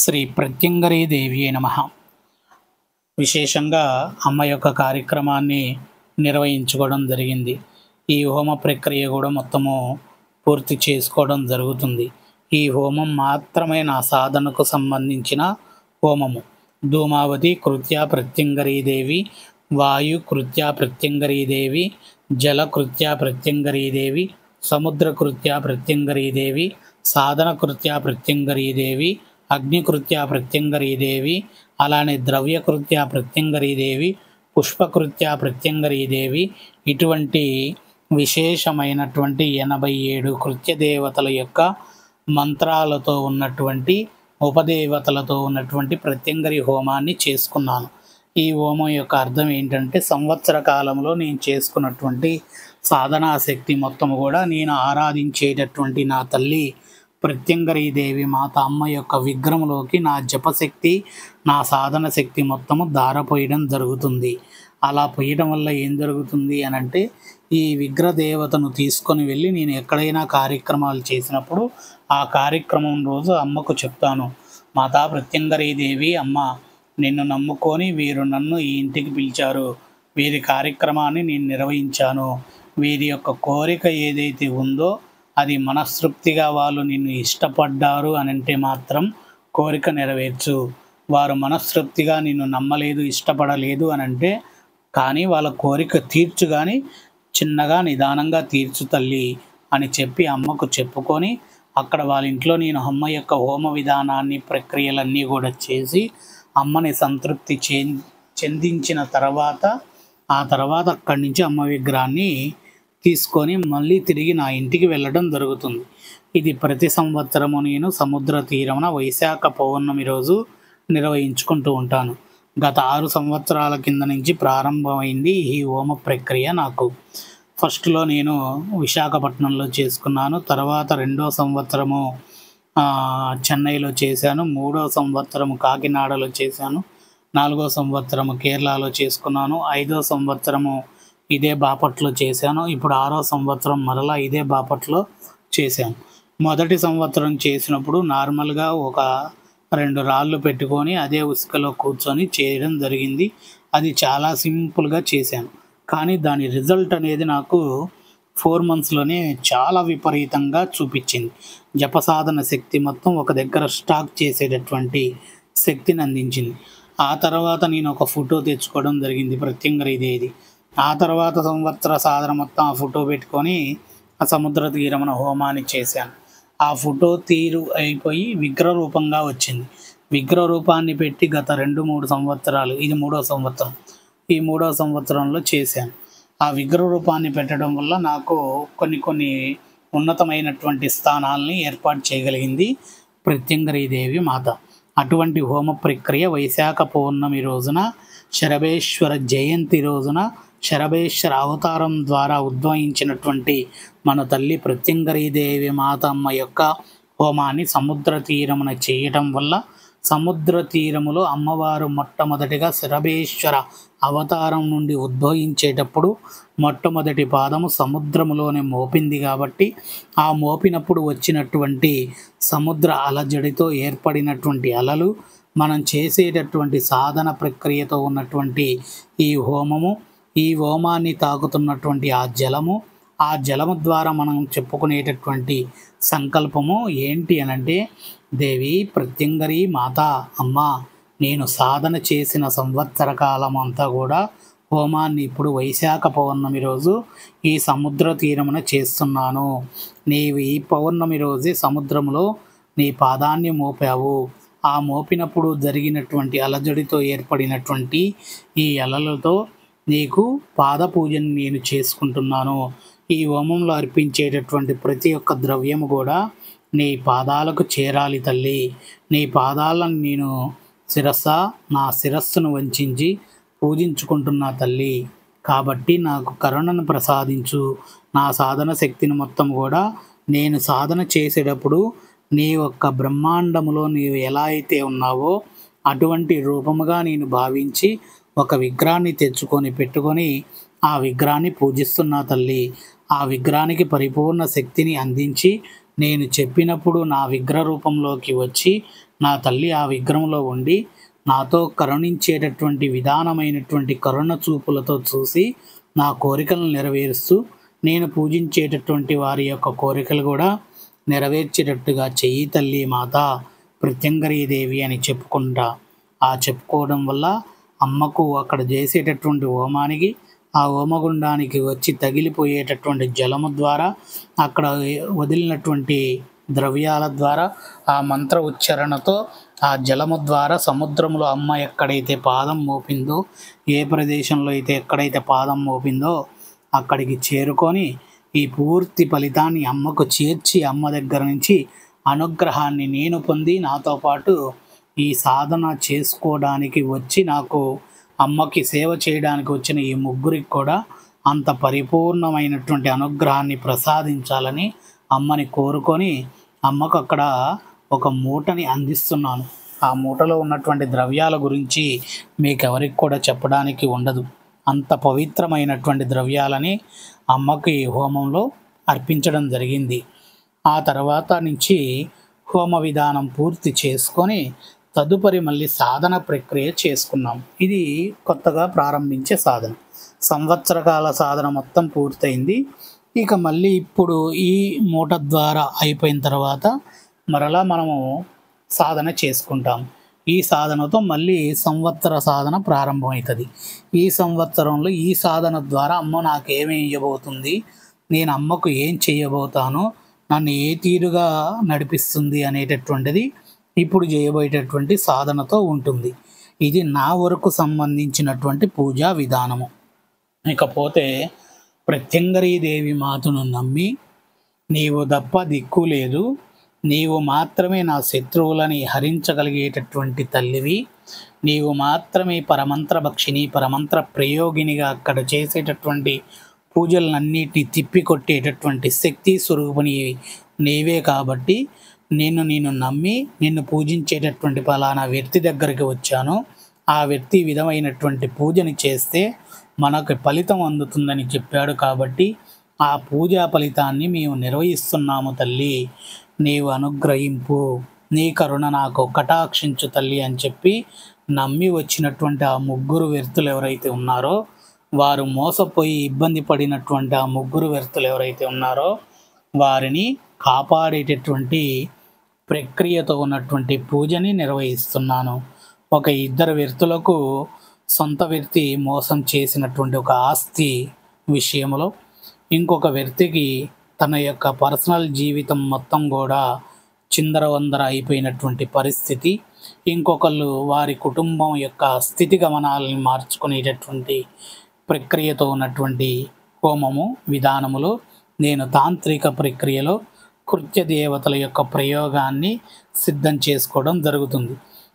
శ్రీ ప్రత్యంగరీ దేవి నమః. విశేషంగా అమ్మ యొక్క కార్యక్రమాన్ని నిర్వహించుకోవడం జరిగింది. ఈ హోమ ప్రక్రియ కూడా మొత్తము పూర్తి చేసుకోవడం జరుగుతుంది. ఈ హోమం మాత్రమే నా సాధనకు సంబంధించిన హోమము. ధూమావతి కృత్యా ప్రత్యంగరీదేవి, వాయు కృత్యా ప్రత్యంగరీదేవి, జల కృత్యా ప్రత్యంగరీదేవి, సముద్ర కృత్యా ప్రత్యంగరీదేవి, సాధన కృత్యా ప్రత్యంగరీదేవి, అగ్నికృత్యా ప్రత్యంగరీదేవి, అలానే ద్రవ్యకృత్యా ప్రత్యంగరీదేవి, పుష్పకృత్యా ప్రత్యంగరీదేవి, ఇటువంటి విశేషమైనటువంటి 87 కృత్య దేవతల యొక్క మంత్రాలతో ఉన్నటువంటి ఉపదేవతలతో ఉన్నటువంటి ప్రత్యంగరి హోమాన్ని చేసుకున్నాను. ఈ హోమం యొక్క అర్థం ఏంటంటే, సంవత్సర కాలంలో నేను చేసుకున్నటువంటి సాధనా శక్తి మొత్తం కూడా నేను ఆరాధించేటటువంటి నా తల్లి ప్రత్యంగరీదేవి మాత అమ్మ యొక్క విగ్రహంలోకి నా జపశక్తి, నా సాధన శక్తి మొత్తము ధారపోయడం జరుగుతుంది. అలా పోయడం వల్ల ఏం జరుగుతుంది అని అంటే, ఈ విగ్రహ దేవతను తీసుకొని వెళ్ళి నేను ఎక్కడైనా కార్యక్రమాలు చేసినప్పుడు ఆ కార్యక్రమం రోజు అమ్మకు చెప్తాను, మాతా ప్రత్యంగరీదేవి, అమ్మ నిన్ను నమ్ముకొని వీరు నన్ను ఈ ఇంటికి పిలిచారు, వీరి కార్యక్రమాన్ని నేను నిర్వహించాను, వీరి యొక్క కోరిక ఏదైతే ఉందో అది మనస్తృప్తిగా వాళ్ళు నిన్ను ఇష్టపడ్డారు అని అంటే మాత్రం కోరిక నెరవేర్చు. వారు మనస్తృప్తిగా నిన్ను నమ్మలేదు, ఇష్టపడలేదు అని అంటే కానీ వాళ్ళ కోరిక తీర్చు, కానీ చిన్నగా నిదానంగా తీర్చు తల్లి అని చెప్పి అమ్మకు చెప్పుకొని, అక్కడ వాళ్ళ ఇంట్లో నేను అమ్మ యొక్క హోమ విధానాన్ని ప్రక్రియలన్నీ కూడా చేసి అమ్మని సంతృప్తి చెందించిన తర్వాత ఆ తర్వాత అక్కడి నుంచి అమ్మ విగ్రహాన్ని తీసుకొని మళ్ళీ తిరిగి నా ఇంటికి వెళ్ళడం జరుగుతుంది. ఇది ప్రతి సంవత్సరము నేను సముద్ర తీరమున వైశాఖ పౌర్ణమి రోజు నిర్వహించుకుంటూ ఉంటాను. గత 6 సంవత్సరాల కింద నుంచి ప్రారంభమైంది ఈ హోమ ప్రక్రియ. నాకు ఫస్ట్లో నేను విశాఖపట్నంలో చేసుకున్నాను, తర్వాత 2వ సంవత్సరము చెన్నైలో చేశాను, 3వ సంవత్సరము కాకినాడలో చేశాను, 4వ సంవత్సరము కేరళలో చేసుకున్నాను, 5వ సంవత్సరము ఇదే బాపట్లో చేశాను, ఇప్పుడు 6వ సంవత్సరం మరలా ఇదే బాపట్లో చేశాను. మొదటి సంవత్సరం చేసినప్పుడు నార్మల్గా ఒక 2 రాళ్ళు పెట్టుకొని అదే ఉసుకలో కూర్చొని చేయడం జరిగింది. అది చాలా సింపుల్గా చేశాను, కానీ దాని రిజల్ట్ అనేది నాకు 4 మంత్స్లోనే చాలా విపరీతంగా చూపించింది. జపసాధన శక్తి మొత్తం ఒక దగ్గర స్టాక్ చేసేటటువంటి శక్తిని అందించింది. ఆ తర్వాత నేను ఒక ఫోటో తెచ్చుకోవడం జరిగింది ప్రత్యంగరీదేవి. ఆ తర్వాత సంవత్సర సాధన మొత్తం ఆ ఫోటో పెట్టుకొని ఆ సముద్ర తీరమున హోమాన్ని చేశాను. ఆ ఫోటో తీరు అయిపోయి విగ్రహ రూపంగా వచ్చింది. విగ్రహ రూపాన్ని పెట్టి గత 2-3 సంవత్సరాలు, ఇది 3వ సంవత్సరం, ఈ 3వ సంవత్సరంలో చేశాను. ఆ విగ్రహ రూపాన్ని పెట్టడం వల్ల నాకు కొన్ని ఉన్నతమైనటువంటి స్థానాలని ఏర్పాటు చేయగలిగింది ప్రత్యంగరీదేవి మాత. అటువంటి హోమ ప్రక్రియ వైశాఖ పౌర్ణమి రోజున, శరభేశ్వర జయంతి రోజున, శరభేశ్వర అవతారం ద్వారా ఉద్భవించినటువంటి మన తల్లి ప్రత్యంగరీదేవి మాత అమ్మ యొక్క హోమాన్ని సముద్ర తీరమున చేయటం వల్ల, సముద్ర తీరములో అమ్మవారు మొట్టమొదటిగా శరభేశ్వర అవతారం నుండి ఉద్భవించేటప్పుడు మొట్టమొదటి పాదము సముద్రములోనే మోపింది కాబట్టి, ఆ మోపినప్పుడు వచ్చినటువంటి సముద్ర అలజడితో ఏర్పడినటువంటి అలలు మనం చేసేటటువంటి సాధన ప్రక్రియతో ఉన్నటువంటి ఈ హోమము, ఈ హోమాన్ని తాకుతున్నటువంటి ఆ జలము ద్వారా మనం చెప్పుకునేటటువంటి సంకల్పము ఏంటి అనంటే, దేవి ప్రత్యంగరి మాత అమ్మ, నేను సాధన చేసిన సంవత్సర కాలం అంతా కూడా హోమాన్ని ఇప్పుడు వైశాఖ పౌర్ణమి రోజు ఈ సముద్ర తీరమున చేస్తున్నాను. నీవు ఈ పౌర్ణమి రోజే సముద్రంలో నీ పాదాన్ని మోపావు. ఆ మోపినప్పుడు జరిగినటువంటి అలజడితో ఏర్పడినటువంటి ఈ అలలతో నీకు పాద పూజను నేను చేసుకుంటున్నాను. ఈ హోమంలో అర్పించేటటువంటి ప్రతి ఒక్క ద్రవ్యము కూడా నీ పాదాలకు చేరాలి తల్లి. నీ పాదాలను నేను నా శిరస్సును వంచి పూజించుకుంటున్నా తల్లి. కాబట్టి నాకు కరుణను ప్రసాదించు. నా సాధన శక్తిని మొత్తం కూడా నేను సాధన చేసేటప్పుడు నీ యొక్క బ్రహ్మాండములో నీవు ఎలా అయితే ఉన్నావో అటువంటి రూపముగా నేను భావించి ఒక విగ్రహాన్ని తెచ్చుకొని పెట్టుకొని ఆ విగ్రహాన్ని పూజిస్తున్నా తల్లి. ఆ విగ్రహానికి పరిపూర్ణ శక్తిని అందించి నేను చెప్పినప్పుడు నా విగ్రహ రూపంలోకి వచ్చి నా తల్లి ఆ విగ్రహంలో ఉండి నాతో కరుణించేటటువంటి విధానమైనటువంటి కరుణ చూపులతో చూసి నా కోరికలను నెరవేరుస్తూ నేను పూజించేటటువంటి వారి యొక్క కోరికలు కూడా నెరవేర్చేటట్టుగా చెయ్యి తల్లి మాత ప్రత్యంగరీదేవి అని చెప్పుకోవడం వల్ల అమ్మకు అక్కడ చేసేటటువంటి హోమానికి ఆ హోమగుండానికి వచ్చి తగిలిపోయేటటువంటి జలము ద్వారా అక్కడ వదిలినటువంటి ద్రవ్యాల ద్వారా ఆ మంత్ర ఉచ్చారణతో ఆ జలము ద్వారా సముద్రంలో అమ్మ ఎక్కడైతే పాదం మోపిందో, ఏ ప్రదేశంలో అయితే ఎక్కడైతే పాదం మోపిందో అక్కడికి చేరుకొని ఈ పూర్తి ఫలితాన్ని అమ్మకు చేర్చి అమ్మ దగ్గర నుంచి అనుగ్రహాన్ని నేను పొంది నాతో పాటు ఈ సాధన చేసుకోవడానికి వచ్చి నాకు అమ్మకి సేవ చేయడానికి వచ్చిన ఈ ముగ్గురికి కూడా అంత పరిపూర్ణమైనటువంటి అనుగ్రహాన్ని ప్రసాదించాలని అమ్మని కోరుకొని అమ్మకు అక్కడ ఒక మూటని అందిస్తున్నాను. ఆ మూటలో ఉన్నటువంటి ద్రవ్యాల గురించి మీకు ఎవరికి కూడా చెప్పడానికి ఉండదు. అంత పవిత్రమైనటువంటి ద్రవ్యాలని అమ్మకి హోమంలో అర్పించడం జరిగింది. ఆ తర్వాత నుంచి హోమ విధానం పూర్తి చేసుకొని తదుపరి మళ్ళీ సాధన ప్రక్రియ చేసుకున్నాం. ఇది కొత్తగా ప్రారంభించే సాధన. సంవత్సరకాల సాధన మొత్తం పూర్తయింది. ఇక మళ్ళీ ఇప్పుడు ఈ మూట ద్వారా అయిపోయిన తర్వాత మరలా మనము సాధన చేసుకుంటాం. ఈ సాధనతో మళ్ళీ సంవత్సర సాధన ప్రారంభమవుతుంది. ఈ సంవత్సరంలో ఈ సాధన ద్వారా అమ్మ నాకేమి ఇవ్వబోతుంది, నేను అమ్మకు ఏం చేయబోతాను, నన్ను ఏ తీరుగా నడిపిస్తుంది అనేటటువంటిది ఇప్పుడు చేయబోయేటటువంటి సాధనతో ఉంటుంది. ఇది నా వరకు సంబంధించినటువంటి పూజా విధానము. ఇకపోతే ప్రత్యంగరీదేవి మాతను నమ్మి నీవు తప్ప దిక్కు లేదు, నీవు మాత్రమే నా శత్రువులని హరించగలిగేటటువంటి తల్లివి, నీవు మాత్రమే పరమంత్ర భక్షిని పరమంత్ర ప్రయోగినిగా అక్కడ చేసేటటువంటి పూజలన్నిటిని తిప్పికొట్టేటటువంటి శక్తి స్వరూపిణి నీవే కాబట్టి నేను నమ్మి నిన్ను పూజించేటటువంటి పలానా వ్యక్తి దగ్గరికి వచ్చాను. ఆ వ్యక్తి విధమైనటువంటి పూజని చేస్తే మనకు ఫలితం అందుతుందని చెప్పాడు కాబట్టి ఆ పూజా ఫలితాన్ని మేము నిర్వహిస్తున్నాము తల్లి, నీవు అనుగ్రహింపు, నీ కరుణ నాకు కటాక్షించు తల్లి అని చెప్పి నమ్మి వచ్చినటువంటి ఆ ముగ్గురు వ్యక్తులు ఎవరైతే ఉన్నారో, వారు మోసపోయి ఇబ్బంది పడినటువంటి ఆ ముగ్గురు వ్యక్తులు ఎవరైతే ఉన్నారో వారిని కాపాడేటటువంటి ప్రక్రియతో ఉన్నటువంటి పూజని నిర్వహిస్తున్నాను. ఒక ఇద్దరు వ్యక్తులకు సొంత వ్యక్తి మోసం చేసినటువంటి ఒక ఆస్తి విషయంలో, ఇంకొక వ్యక్తికి తన యొక్క పర్సనల్ జీవితం మొత్తం కూడా చిందరవందర అయిపోయినటువంటి పరిస్థితి, ఇంకొకళ్ళు వారి కుటుంబం యొక్క స్థితిగమనాలను మార్చుకునేటటువంటి ప్రక్రియతో ఉన్నటువంటి హోమము విధానములో నేను తాంత్రిక ప్రక్రియలో కృత్య దేవతల యొక్క ప్రయోగాన్ని సిద్ధం చేసుకోవడం జరుగుతుంది.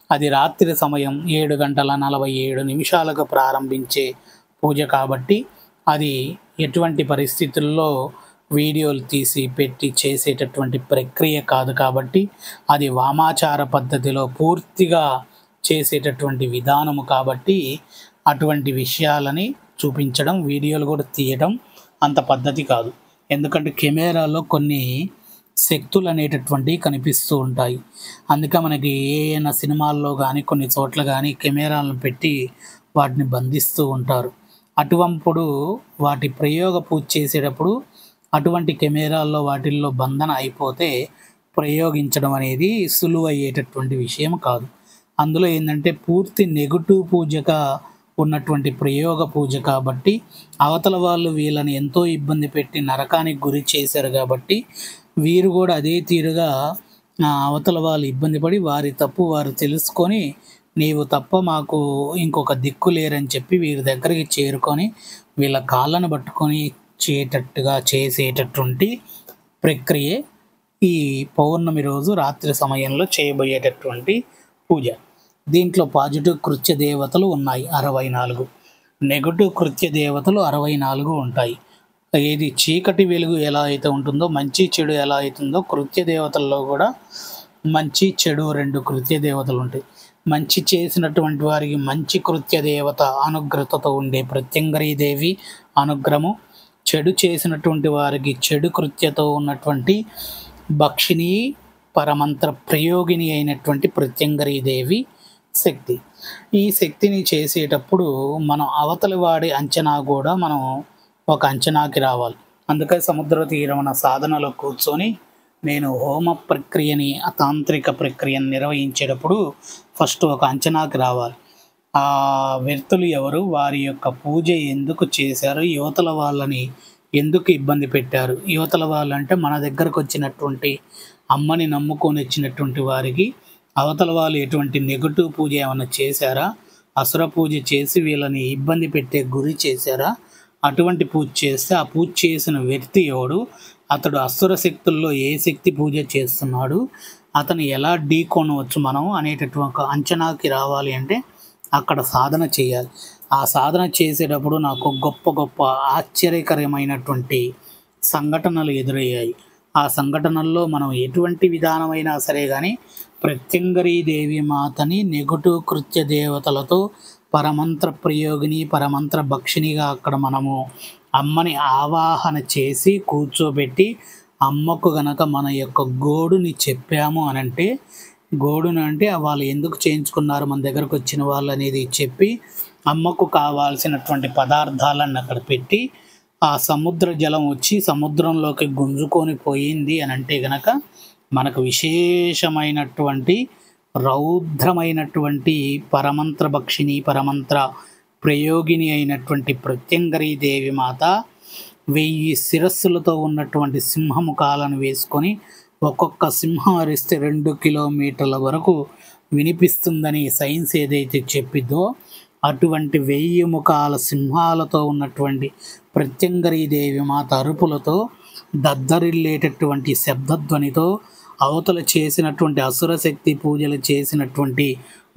అది రాత్రి సమయం 7:47 ప్రారంభించే పూజ కాబట్టి అది ఎటువంటి పరిస్థితుల్లో వీడియోలు తీసి పెట్టి చేసేటటువంటి ప్రక్రియ కాదు కాబట్టి అది వామాచార పద్ధతిలో పూర్తిగా చేసేటటువంటి విధానము కాబట్టి అటువంటి విషయాలని చూపించడం, వీడియోలు కూడా తీయడం అంత పద్ధతి కాదు. ఎందుకంటే కెమెరాలో కొన్ని శక్తులు అనేటటువంటివి కనిపిస్తూ ఉంటాయి. అందుకే మనకి ఏమైనా సినిమాల్లో కానీ కొన్ని చోట్ల కానీ కెమెరాలను పెట్టి వాటిని బంధిస్తూ ఉంటారు. అటువంటిప్పుడు వాటి ప్రయోగ పూజ చేసేటప్పుడు అటువంటి కెమెరాల్లో వాటిల్లో బంధన అయిపోతే ప్రయోగించడం అనేది సులువు అయ్యేటటువంటి విషయం కాదు. అందులో ఏంటంటే పూర్తి నెగటివ్ పూజగా ఉన్నటువంటి ప్రయోగ పూజ కాబట్టి అవతల వాళ్ళు వీళ్ళని ఎంతో ఇబ్బంది పెట్టి నరకానికి గురి చేశారు కాబట్టి వీరు కూడా అదే తీరుగా అవతల వాళ్ళు ఇబ్బంది పడి వారి తప్పు వారు తెలుసుకొని నీవు తప్ప మాకు ఇంకొక దిక్కు లేరని చెప్పి వీరి దగ్గరికి చేరుకొని వీళ్ళ కాళ్ళను పట్టుకొని చేసేటటువంటి ప్రక్రియే ఈ పౌర్ణమి రోజు రాత్రి సమయంలో చేయబోయేటటువంటి పూజ. దీంట్లో పాజిటివ్ కృత్య దేవతలు ఉన్నాయి 64, నెగటివ్ కృత్య దేవతలు 64 ఉంటాయి. ఏది చీకటి వెలుగు ఎలా అయితే ఉంటుందో, మంచి చెడు ఎలా అవుతుందో, కృత్య దేవతల్లో కూడా మంచి చెడు 2 కృత్య దేవతలు ఉంటాయి. మంచి చేసినటువంటి వారికి మంచి కృత్య దేవత అనుగ్రహతో ఉండే ప్రత్యంగరీదేవి అనుగ్రహము, చెడు చేసినటువంటి వారికి చెడు కృత్యతో ఉన్నటువంటి భక్షిణి పరమంత్ర ప్రయోగిని అయినటువంటి ప్రత్యంగరీదేవి శక్తి. ఈ శక్తిని చేసేటప్పుడు మనం అవతలి వాడి అంచనా కూడా మనం ఒక అంచనాకి రావాలి. అందుకని సముద్ర తీరమున సాధనలో కూర్చొని నేను హోమ ప్రక్రియని తాంత్రిక ప్రక్రియను నిర్వహించేటప్పుడు ఫస్ట్ ఒక అంచనాకి రావాలి. ఆ వ్యక్తులు ఎవరు, వారి యొక్క పూజ ఎందుకు చేశారు, యువతల వాళ్ళని ఎందుకు ఇబ్బంది పెట్టారు. యువతల వాళ్ళంటే మన దగ్గరకు వచ్చినటువంటి అమ్మని నమ్ముకొని వచ్చినటువంటి వారికి అవతల వాళ్ళు ఎటువంటి నెగటివ్ పూజ ఏమైనా చేశారా, అసుర పూజ చేసి వీళ్ళని ఇబ్బంది పెట్టే గురి చేశారా. అటువంటి పూజ చేస్తే ఆ పూజ చేసిన వ్యక్తి ఎవడు, అతడు అసుర శక్తుల్లో ఏ శక్తి పూజ చేస్తున్నాడు, అతను ఎలా ఢీకొనవచ్చు మనం అనేటటువంటి ఒక అంచనాకి రావాలి అంటే అక్కడ సాధన చేయాలి. ఆ సాధన చేసేటప్పుడు నాకు గొప్ప గొప్ప ఆశ్చర్యకరమైనటువంటి సంఘటనలు ఎదురయ్యాయి. ఆ సంఘటనల్లో మనం ఎటువంటి విధానమైనా సరే కానీ ప్రత్యంగరీదేవి మాతని నెగటివ్ కృత్య దేవతలతో పరమంత్ర ప్రయోగిని పరమంత్ర భక్షిణిగా అక్కడ మనము అమ్మని ఆవాహన చేసి కూర్చోబెట్టి అమ్మకు గనక మన యొక్క గోడుని చెప్పాము అనంటే, గోడును అంటే వాళ్ళు ఎందుకు చేయించుకున్నారు మన దగ్గరకు వచ్చిన వాళ్ళు అనేది చెప్పి అమ్మకు కావాల్సినటువంటి పదార్థాలను అక్కడ పెట్టి ఆ సముద్ర జలం వచ్చి సముద్రంలోకి గుంజుకొని పోయింది అని అంటే గనక మనకు విశేషమైనటువంటి రౌద్రమైనటువంటి పరమంత్ర భక్షిణి పరమంత్ర ప్రయోగిని అయినటువంటి ప్రత్యంగరీదేవి మాత 1000 శిరస్సులతో ఉన్నటువంటి సింహముఖాలను వేసుకొని ఒక్కొక్క సింహం అరిస్తే 2 కిలోమీటర్ల వరకు వినిపిస్తుందని సైన్స్ ఏదైతే చెప్పిద్దో అటువంటి 1000 ముఖాల సింహాలతో ఉన్నటువంటి ప్రత్యంగరీదేవి మాత అరుపులతో దద్దరిల్లేటటువంటి శబ్దధ్వనితో అవతల చేసినటువంటి అసురశక్తి పూజలు చేసినటువంటి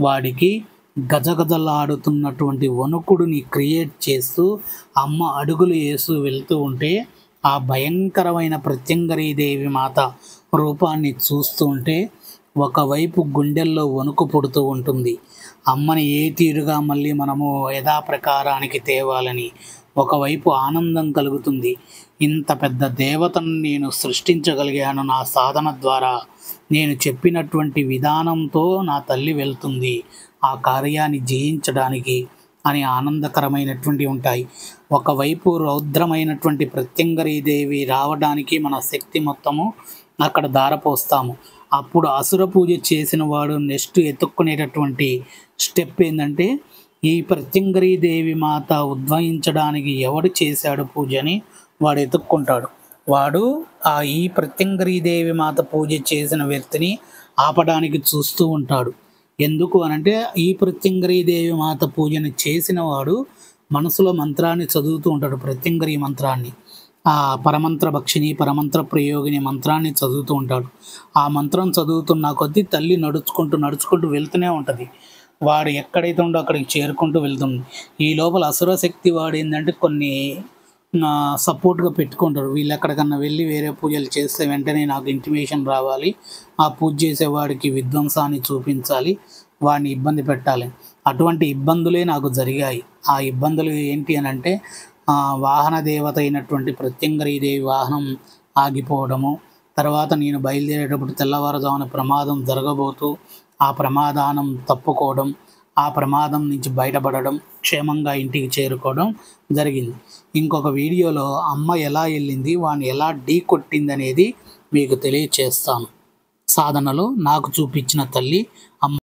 వాడికి గజగజలాడుతున్నటువంటి వణుకుడిని క్రియేట్ చేస్తూ అమ్మ అడుగులు వేస్తూ వెళ్తూ ఉంటే ఆ భయంకరమైన ప్రత్యంగరీదేవి మాత రూపాన్ని చూస్తూ ఉంటే ఒకవైపు గుండెల్లో వణుకు పుడుతూ ఉంటుంది. అమ్మని ఏ తీరుగా మళ్ళీ మనము యథాప్రకారానికి తేవాలని ఒకవైపు ఆనందం కలుగుతుంది. ఇంత పెద్ద దేవతను నేను సృష్టించగలిగాను నా సాధన ద్వారా, నేను చెప్పినటువంటి విధానంతో నా తల్లి వెళ్తుంది ఆ కార్యాన్ని జయించడానికి అని ఆనందకరమైనటువంటి ఉంటాయి. ఒకవైపు రౌద్రమైనటువంటి ప్రత్యంగరీదేవి రావడానికి మన శక్తి మొత్తము అక్కడ ధారపోస్తాము. అప్పుడు అసుర పూజ చేసిన వాడు నెక్స్ట్ ఎత్తుక్కునేటటువంటి స్టెప్ ఏంటంటే ఈ ప్రత్యంగరీదేవి మాత ఉద్భవించడానికి ఎవడు చేశాడు పూజని వాడు ఎత్తుక్కుంటాడు. వాడు ఈ ప్రత్యంగరీదేవి మాత పూజ చేసిన వ్యక్తిని ఆపడానికి చూస్తూ ఉంటాడు. ఎందుకు అనంటే ఈ ప్రత్యంగరీదేవి మాత పూజను చేసిన వాడు మనసులో మంత్రాన్ని చదువుతూ ఉంటాడు. ప్రత్యంగరీ మంత్రాన్ని, ఆ పరమంత్ర భక్షిణి పరమంత్ర ప్రయోగిని మంత్రాన్ని చదువుతూ ఉంటాడు. ఆ మంత్రం చదువుతున్న కొద్దీ తల్లి నడుచుకుంటూ వెళ్తూనే ఉంటుంది. వాడు ఎక్కడైతే ఉండో అక్కడికి చేరుకుంటూ వెళ్తుంది. ఈ లోపల అసురశక్తి వాడు ఏంటంటే కొన్ని సపోర్ట్గా పెట్టుకుంటారు. వీళ్ళు ఎక్కడికన్నా వెళ్ళి వేరే పూజలు చేస్తే వెంటనే నాకు ఇంటిమేషన్ రావాలి, ఆ పూజ చేసేవాడికి విధ్వంసాన్ని చూపించాలి, వాడిని ఇబ్బంది పెట్టాలి. అటువంటి ఇబ్బందులే నాకు జరిగాయి. ఆ ఇబ్బందులు ఏంటి అని అంటే వాహన దేవత అయినటువంటి ప్రత్యంగరీదేవి వాహనం ఆగిపోవడము, తర్వాత నేను బయలుదేరేటప్పుడు తెల్లవారుజామున ప్రమాదం జరగబోతూ ఆ ప్రమాదానం తప్పుకోవడం, ఆ ప్రమాదం నుంచి బయటపడడం, క్షేమంగా ఇంటికి చేరుకోవడం జరిగింది. ఇంకొక వీడియోలో అమ్మ ఎలా వెళ్ళింది, వాడిని ఎలా ఢీ కొట్టింది అనేది మీకు తెలియచేస్తాను. సాధనలో నాకు చూపించిన తల్లి అమ్మ.